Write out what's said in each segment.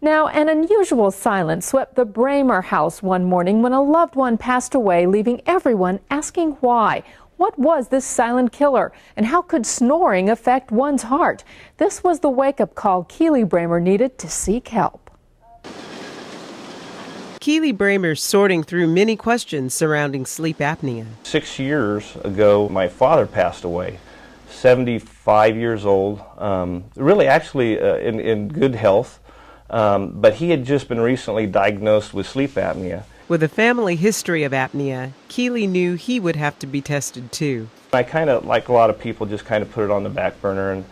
Now, an unusual silence swept the Bramer house one morning when a loved one passed away, leaving everyone asking why. What was this silent killer, and how could snoring affect one's heart? This was the wake-up call Keely Bramer needed to seek help. Keely Bramer's sorting through many questions surrounding sleep apnea. 6 years ago, my father passed away, 75 years old, really actually in good health, but he had just been recently diagnosed with sleep apnea. With a family history of apnea, Keely knew he would have to be tested too. I kind of, like a lot of people, just kind of put it on the back burner, and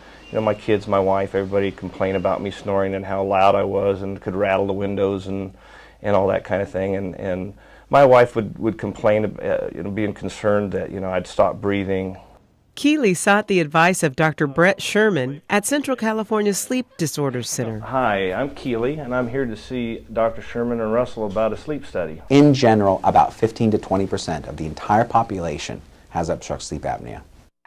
my kids, my wife, everybody complained about me snoring and how loud I was and could rattle the windows and all that kind of thing. And my wife would complain, being concerned that I'd stop breathing. Keely sought the advice of Dr. Brett Sherman at Central California Sleep Disorders Center. Hi, I'm Keely, and I'm here to see Dr. Sherman and Russell about a sleep study. In general, about 15 to 20% of the entire population has obstructive sleep apnea.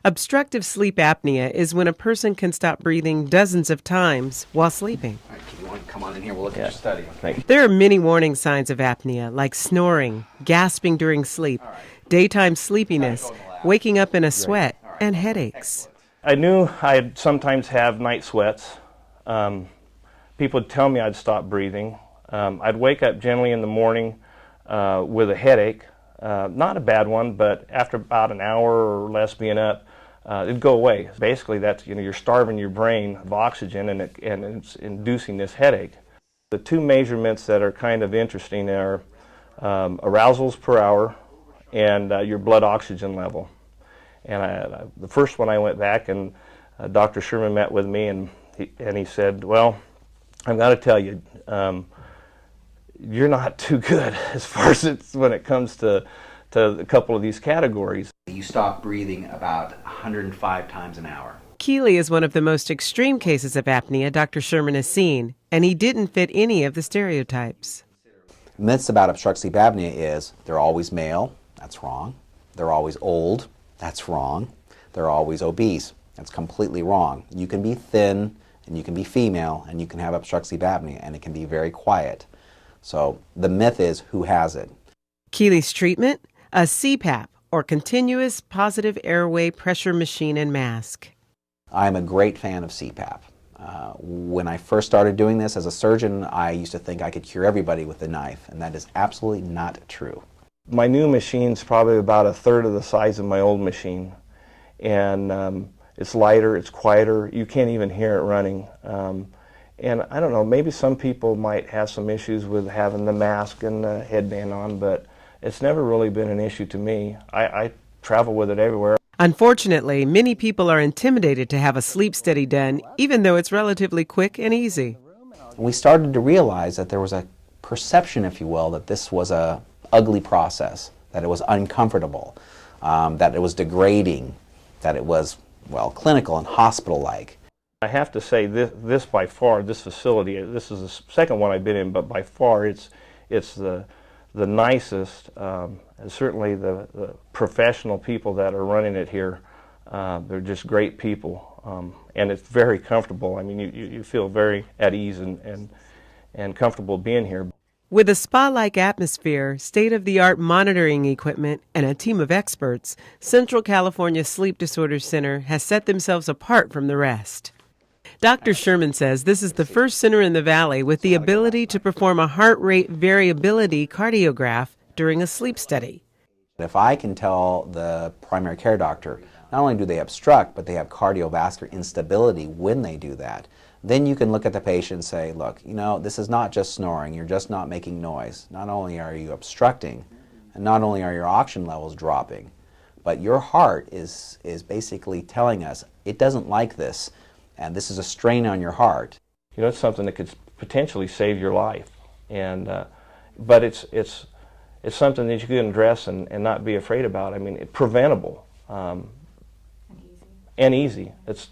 Obstructive sleep apnea is when a person can stop breathing dozens of times while sleeping. All right, Keely, you want to come on in here? We'll look at your study. Thank you. There are many warning signs of apnea, like snoring, gasping during sleep, daytime sleepiness, waking up in a sweat, and headaches. I knew I'd sometimes have night sweats. People would tell me I'd stop breathing. I'd wake up generally in the morning with a headache. Not a bad one, but after about an hour or less being up, it'd go away. Basically, that's you're starving your brain of oxygen, and it's inducing this headache. The two measurements that are kind of interesting are arousals per hour and your blood oxygen level. And the first one I went back, and Dr. Sherman met with me, and he said, "Well, I've got to tell you, you're not too good as far as when it comes to a couple of these categories." You stop breathing about 105 times an hour. Keely is one of the most extreme cases of apnea Dr. Sherman has seen, and he didn't fit any of the stereotypes. Myths about obstructive sleep apnea is they're always male. That's wrong. They're always old. That's wrong. They're always obese. That's completely wrong. You can be thin, and you can be female, and you can have obstructive sleep apnea, and it can be very quiet. So the myth is, who has it? Keely's treatment? A CPAP, or continuous positive airway pressure machine and mask. I'm a great fan of CPAP. When I first started doing this as a surgeon, I used to think I could cure everybody with a knife, and that is absolutely not true. My new machine's probably about a third of the size of my old machine, and it's lighter, it's quieter, you can't even hear it running. And I don't know, maybe some people might have some issues with having the mask and the headband on, but it's never really been an issue to me. I travel with it everywhere. Unfortunately, many people are intimidated to have a sleep study done, even though it's relatively quick and easy. We started to realize that there was a perception, if you will, that this was a ugly process, that it was uncomfortable, that it was degrading, that it was, well, clinical and hospital-like. I have to say this by far, this facility, this is the second one I've been in, but by far it's the nicest, and certainly the professional people that are running it here. They're just great people, and it's very comfortable. I mean, you feel very at ease and comfortable being here. With a spa-like atmosphere, state-of-the-art monitoring equipment, and a team of experts, Central California Sleep Disorders Center has set themselves apart from the rest. Dr. Sherman says this is the first center in the valley with the ability to perform a heart rate variability cardiograph during a sleep study. If I can tell the primary care doctor, not only do they obstruct, but they have cardiovascular instability when they do that, then you can look at the patient and say, look, this is not just snoring, you're just not making noise. Not only are you obstructing, and not only are your oxygen levels dropping, but your heart is basically telling us it doesn't like this, and this is a strain on your heart. It's something that could potentially save your life, and but it's something that you can address and not be afraid about. I mean, it's preventable and easy. It's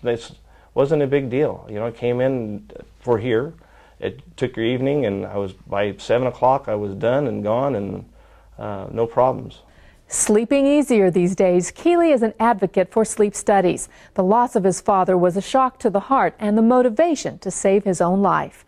wasn't a big deal. I came in for here. It took your evening, and by 7 o'clock I was done and gone, and no problems. Sleeping easier these days, Keely is an advocate for sleep studies. The loss of his father was a shock to the heart and the motivation to save his own life.